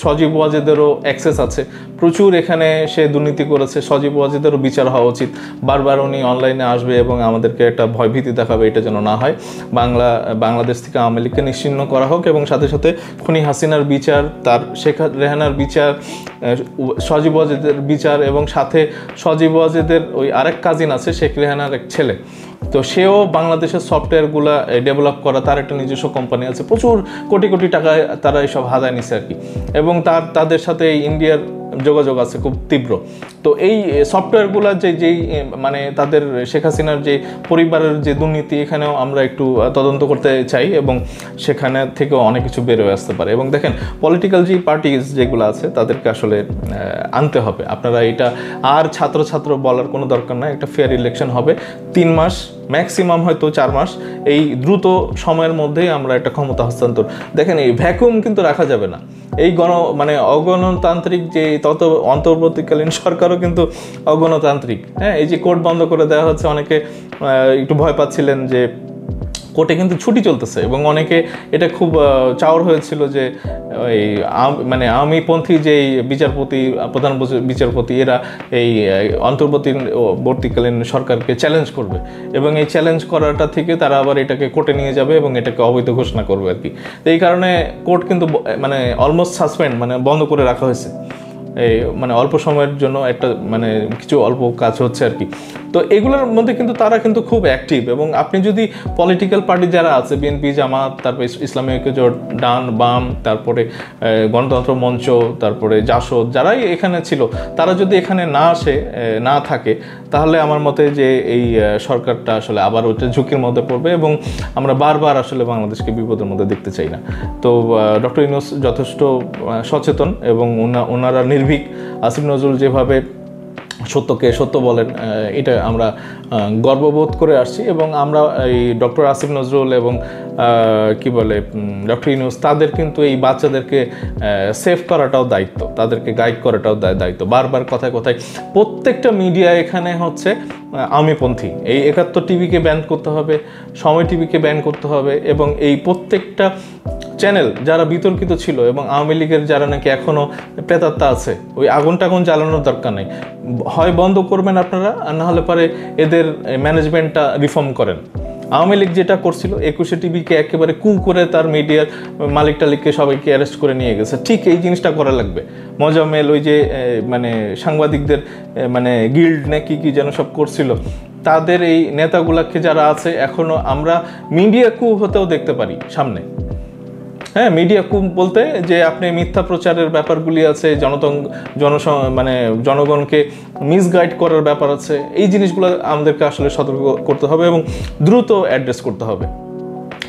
সজীব ওয়াজেদেরও অ্যাক্সেস আছে প্রচুর, এখানে সে দুর্নীতি করেছে, সজীব ওয়াজেদেরও বিচার হওয়া উচিত। বারবার উনি অনলাইনে আসবে এবং আমাদেরকে একটা ভয়ভীতি দেখাবে, এটা যেন না হয়। বাংলাদেশ থেকে আওয়ামী লীগকে নিশ্চিহ্ন করা হোক, এবং সাথে সাথে খুনি হাসিনার বিচার, তার শেখ রেহানার বিচার, সজীব ওয়াজেদের বিচার, এবং সাথে সজীব ওয়াজেদের ওই আরেক কাজিন আছে শেখ রেহানার এক ছেলে, তো সেও বাংলাদেশের সফটওয়্যারগুলো ডেভেলপ করা, তার একটা নিজস্ব কোম্পানি আছে, প্রচুর কোটি কোটি টাকায় তারা এইসব হাদায় নিছে আর কি। এবং তাদের সাথে ইন্ডিয়ার যোগাযোগ আছে খুব তীব্র। তো এই সফটওয়্যারগুলো যেই মানে তাদের শেখ হাসিনার যে পরিবারের যে দুর্নীতি, এখানেও আমরা একটু তদন্ত করতে চাই, এবং সেখানে থেকেও অনেক কিছু বেরোয় আসতে পারে। এবং দেখেন পলিটিক্যাল যে পার্টিজ যেগুলো আছে তাদেরকে আসলে আনতে হবে। আপনারা এটা আর ছাত্র বলার কোনো দরকার নাই। একটা ফেয়ার ইলেকশন হবে, 3 মাস ম্যাক্সিমাম হয়তো 4 মাস, এই দ্রুত সময়ের মধ্যেই আমরা একটা ক্ষমতা হস্তান্তর। দেখেন এই ভ্যাকুম কিন্তু রাখা যাবে না। এই মানে অগণতান্ত্রিক যে অন্তর্বর্তীকালীন সরকারও কিন্তু অগণতান্ত্রিক। হ্যাঁ, এই যে কোর্ট বন্ধ করে দেওয়া হচ্ছে, অনেকে একটু ভয় পাচ্ছিলেন যে কোর্টে কিন্তু ছুটি চলতেছে, এবং অনেকে এটা খুব চাওয়ার হয়েছিল যে ওই মানে আওয়ামীপন্থী যেই বিচারপতি, প্রধান বিচারপতি, এরা এই অন্তর্বর্তীকালীন সরকারকে চ্যালেঞ্জ করবে, এবং এই চ্যালেঞ্জ করাটা থেকে তারা আবার এটাকে কোর্টে নিয়ে যাবে এবং এটাকে অবৈধ ঘোষণা করবে আর কি। তো এই কারণে কোর্ট কিন্তু মানে অলমোস্ট সাসপেন্ড, মানে বন্ধ করে রাখা হয়েছে, এই মানে অল্প সময়ের জন্য একটা মানে কিছু অল্প কাজ হচ্ছে আর কি। তো এগুলোর মধ্যে কিন্তু তারা কিন্তু খুব অ্যাক্টিভ। এবং আপনি যদি পলিটিক্যাল পার্টি যারা আছে, বিএনপি, জামাত, তারপরে ইসলামী ঐক্যজোট, ডান বাম, তারপরে গণতন্ত্র মঞ্চ, তারপরে জাসদ, যারাই এখানে ছিল, তারা যদি এখানে না থাকে, তাহলে আমার মতে যে এই সরকারটা আসলে আবার ওইটা ঝুঁকির মধ্যে পড়বে, এবং আমরা বারবার আসলে বাংলাদেশকে বিপদের মধ্যে দেখতে চাই না। তো ডক্টর ইউনূস যথেষ্ট সচেতন, এবং ওনারা নির্ভীক। আসিফ নজরুল যেভাবে সত্যকে সত্য বলেন, এটা আমরা গর্ববোধ করে আসছি। এবং আমরা এই ডক্টর আসিফ নজরুল এবং কি বলে ডক্টর ইউনূস, তাদের কিন্তু এই বাচ্চাদেরকে সেভ করাটাও দায়িত্ব, তাদেরকে গাইড করাটাও দায়িত্ব। বারবার কথায় প্রত্যেকটা মিডিয়া এখানে হচ্ছে আওয়ামীপন্থী। এই 71 টিভিকে ব্যান করতে হবে, সময় টিভিকে ব্যান করতে হবে, এবং এই প্রত্যেকটা চ্যানেল যারা বিতর্কিত ছিল, এবং আওয়ামী লীগের যারা নাকি এখনও প্রেতাত্মা আছে, ওই আগুন জ্বালানোর দরকার নেই, হয় বন্ধ করবেন আপনারা, আর না হলে পরে এদের ম্যানেজমেন্টটা রিফর্ম করেন। আওয়ামী লীগ যেটা করছিল, 21 টিভিকে একেবারে করে তার মিডিয়ার মালিক টালিককে সবাইকে অ্যারেস্ট করে নিয়ে গেছে, ঠিক এই জিনিসটা করা লাগবে। মোজাম্মেল ওই যে মানে সাংবাদিকদের মানে গিল্ড নাকি কি যেন সব করছিল, তাদের এই নেতাগুলাকে যারা আছে, এখনও আমরা মিডিয়া হতেও দেখতে পারি সামনে। হ্যাঁ, মিডিয়া বলতে যে আপনি মিথ্যা প্রচারের ব্যাপারগুলি আছে, মানে জনগণকে মিসগাইড করার ব্যাপার আছে, এই জিনিসগুলো আমাদেরকে আসলে সতর্ক করতে হবে এবং দ্রুত অ্যাড্রেস করতে হবে।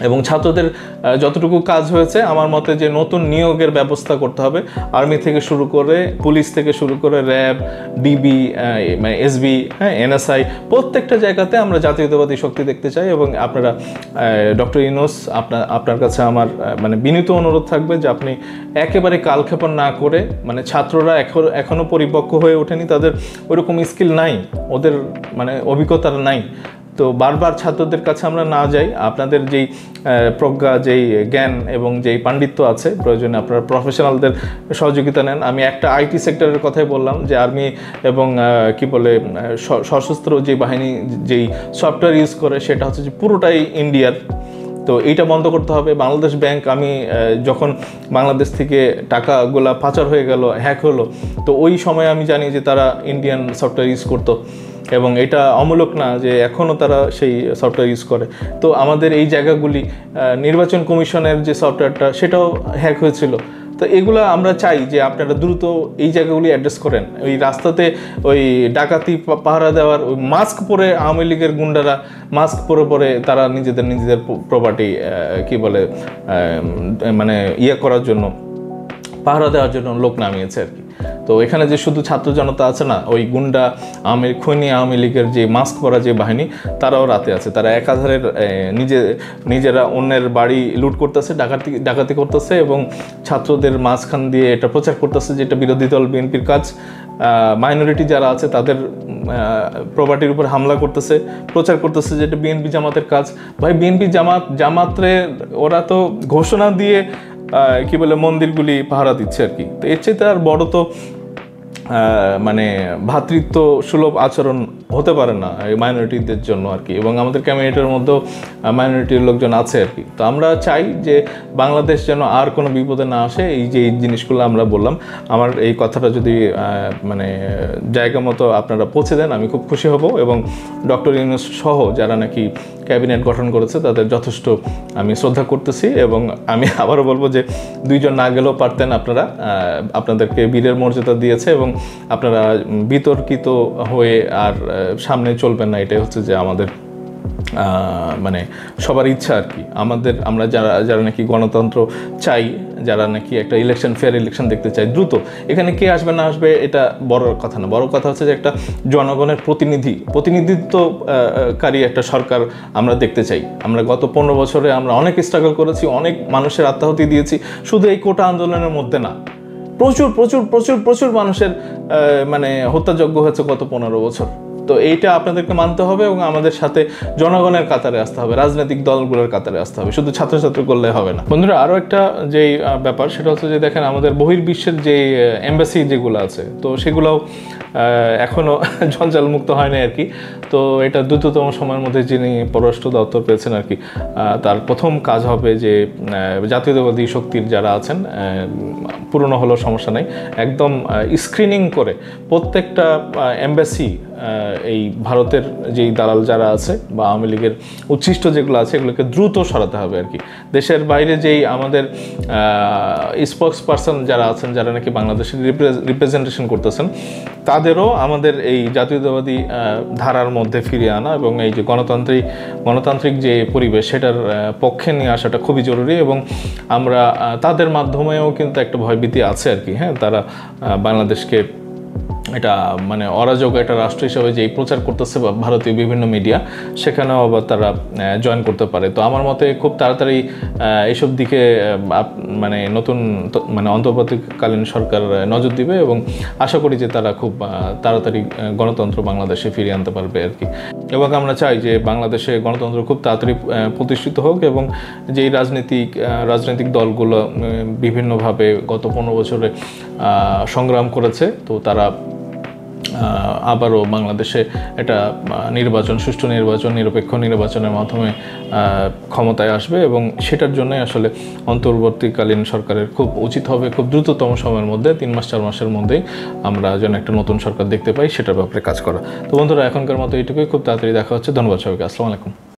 এবং ছাত্রদের যতটুকু কাজ হয়েছে আমার মতে যে নতুন নিয়োগের ব্যবস্থা করতে হবে, আর্মি থেকে শুরু করে, পুলিশ থেকে শুরু করে, র্যাব, ডিবি, মানে এসবি, হ্যাঁ, এনএসআই, প্রত্যেকটা জায়গাতে আমরা জাতীয়তাবাদী শক্তি দেখতে চাই। এবং আপনারা ডক্টর ইউনূস, আপনার কাছে আমার মানে বিনীত অনুরোধ থাকবে যে আপনি একেবারে কালক্ষেপণ না করে, মানে ছাত্ররা এখনও পরিপক্ক হয়ে ওঠেনি, তাদের ওইরকম স্কিল নাই, ওদের মানে অভিজ্ঞতা নাই, তো বারবার ছাত্রদের কাছে আমরা না যাই, আপনাদের যেই প্রজ্ঞা, যেই জ্ঞান এবং যেই পাণ্ডিত্য আছে, প্রয়োজনে আপনারা প্রফেশনালদের সহযোগিতা নেন। আমি একটা আইটি সেক্টরের কথাই বললাম যে আর্মি এবং কি বলে সশস্ত্র যে বাহিনী যেই সফটওয়্যার ইউজ করে সেটা হচ্ছে যে পুরোটাই ইন্ডিয়ার। তো এইটা বন্ধ করতে হবে। বাংলাদেশ ব্যাংক, আমি যখন বাংলাদেশ থেকে টাকাগুলা পাচার হয়ে গেল, হ্যাক হলো, তো ওই সময় আমি জানি যে তারা ইন্ডিয়ান সফটওয়্যার ইউজ করতো এবং এটা অমূলক না যে এখনও তারা সেই সফটওয়্যার ইউজ করে। তো আমাদের এই জায়গাগুলি, নির্বাচন কমিশনের যে সফটওয়্যারটা সেটাও হ্যাক হয়েছিল। তো এগুলো আমরা চাই যে আপনারা দ্রুত এই জায়গাগুলি অ্যাড্রেস করেন। ওই রাস্তাতে ওই ডাকাতি পাহারা দেওয়ার, ওই মাস্ক পরে আওয়ামী লীগের গুন্ডারা মাস্ক পরে তারা নিজেদের প্রপার্টি কি বলে মানে করার জন্য, পাহারা দেওয়ার জন্য লোক নামিয়েছে আর কি। তো এখানে যে শুধু ছাত্র জনতা আছে না, ওই গুন্ডা খনি আওয়ামী লীগের যে মাস্ক পরা যে বাহিনী, তারাও রাতে আছে। তারা একাধারে নিজেরা অন্যের বাড়ি লুট করতেছে, ডাকাতি করতেছে এবং ছাত্রদের মাঝখান দিয়ে এটা প্রচার করতেছে যে এটা বিরোধী দল বিএনপির কাজ। মাইনরিটি যারা আছে তাদের প্রপার্টির উপর হামলা করতেছে, প্রচার করতেছে যে এটা বিএনপি জামাতের কাজ। ভাই, বিএনপি জামাতরে ওরা তো ঘোষণা দিয়ে কি বলে মন্দিরগুলি পাহারা দিচ্ছে আর কি। তো এর চাইতে আর বড় তো মানে ভ্রাতৃত্ব সুলভ আচরণ হতে পারে না এই মাইনরিটিদের জন্য আর কি। এবং আমাদের কমিউনিটির মধ্যেও মাইনরিটির লোকজন আছে আর কি। তো আমরা চাই যে বাংলাদেশ যেন আর কোনো বিপদে না আসে। এই যে জিনিসগুলো আমরা বললাম, আমার এই কথাটা যদি মানে জায়গা মতো আপনারা পৌঁছে দেন, আমি খুব খুশি হব। এবং ডক্টর ইউনূস সহ যারা নাকি ক্যাবিনেট গঠন করেছে তাদের যথেষ্ট আমি শ্রদ্ধা করতেছি। এবং আমি আবারও বলবো যে 2 জন না গেলেও পারতেন আপনারা, আপনাদেরকে বীরের মর্যাদা দিয়েছে এবং আপনারা বিতর্কিত হয়ে আর সামনে চলবেন না। এটাই হচ্ছে যে আমাদের মানে সবার ইচ্ছা আর কি। আমরা যারা নাকি গণতন্ত্র চাই, যারা নাকি একটা ফেয়ার ইলেকশন দেখতে চাই দ্রুত, এখানে কে আসবে না আসবে এটা বড় কথা না। বড় কথা হচ্ছে যে একটা জনগণের প্রতিনিধিত্বকারী একটা সরকার আমরা দেখতে চাই। আমরা গত 15 বছরে আমরা অনেক স্ট্রাগল করেছি, অনেক মানুষের আত্মাহুতি দিয়েছি, শুধু এই কোটা আন্দোলনের মধ্যে না। প্রচুর প্রচুর প্রচুর প্রচুর মানুষের মানে হত্যাযজ্ঞ হয়েছে গত 15 বছর। তো এইটা আপনাদেরকে মানতে হবে এবং আমাদের সাথে জনগণের কাতারে আসতে হবে, রাজনৈতিক দলগুলোর কাতারে আসতে হবে, শুধু ছাত্রছাত্রী করলে হবে না। বন্ধুরা, আরও একটা যেই ব্যাপার সেটা হচ্ছে যে দেখেন আমাদের বহির্বিশ্বের যে এম্বাসি যেগুলো আছে, তো সেগুলোও এখনও জঞ্জালমুক্ত হয় না আর কি। তো এটা দ্রুততম সময়ের মধ্যে যিনি পররাষ্ট্র দপ্তর পেয়েছেন আর কি, তার প্রথম কাজ হবে যে জাতীয়তাবাদী শক্তির যারা আছেন, পুরনো হলেও সমস্যা নেই, একদম স্ক্রিনিং করে প্রত্যেকটা এম্বাসি এই ভারতের যেই দালাল যারা আছে বা আওয়ামী লীগের উচ্ছিষ্ট যেগুলো আছে এগুলোকে দ্রুত সরাতে হবে আর কি। দেশের বাইরে যেই আমাদের স্পোক্স পারসন যারা আছেন, যারা নাকি বাংলাদেশের রিপ্রেজেন্টেশন করতেছেন, তাদেরও আমাদের এই জাতীয়তাবাদী ধারার মধ্যে ফিরিয়ে আনা এবং এই যে গণতান্ত্রিক যে পরিবেশ সেটার পক্ষে নিয়ে আসাটা খুবই জরুরি। এবং আমরা তাদের মাধ্যমেও কিন্তু একটা ভয়ভীতি আছে আর কি। হ্যাঁ, তারা বাংলাদেশকে এটা মানে অরাজক একটা রাষ্ট্র হিসেবে যেই প্রচার করতেছে বা ভারতীয় বিভিন্ন মিডিয়া, সেখানেও আবার তারা জয়েন করতে পারে। তো আমার মতে খুব তাড়াতাড়ি এইসব দিকে মানে নতুন মানে অন্তর্বর্তীকালীন সরকার নজর দিবে এবং আশা করি যে তারা খুব তাড়াতাড়ি গণতন্ত্র বাংলাদেশে ফিরিয়ে আনতে পারবে আর কি। এবং আমরা চাই যে বাংলাদেশে গণতন্ত্র খুব তাড়াতাড়ি প্রতিষ্ঠিত হোক এবং যেই রাজনৈতিক দলগুলো বিভিন্নভাবে গত 15 বছরে সংগ্রাম করেছে, তো তারা আবারও বাংলাদেশে একটা সুষ্ঠু নিরপেক্ষ নির্বাচনের মাধ্যমে ক্ষমতায় আসবে এবং সেটার জন্যই আসলে অন্তর্বর্তীকালীন সরকারের খুব উচিত হবে খুব দ্রুততম সময়ের মধ্যে 3 মাস 4 মাসের মধ্যেই আমরা যেন একটা নতুন সরকার দেখতে পাই, সেটার ব্যাপারে কাজ করা। তো বন্ধুরা, এখনকার মতো এইটুকুই। খুব তাড়াতাড়ি দেখা হচ্ছে। ধন্যবাদ সবাইকে। আসসালামু আলাইকুম।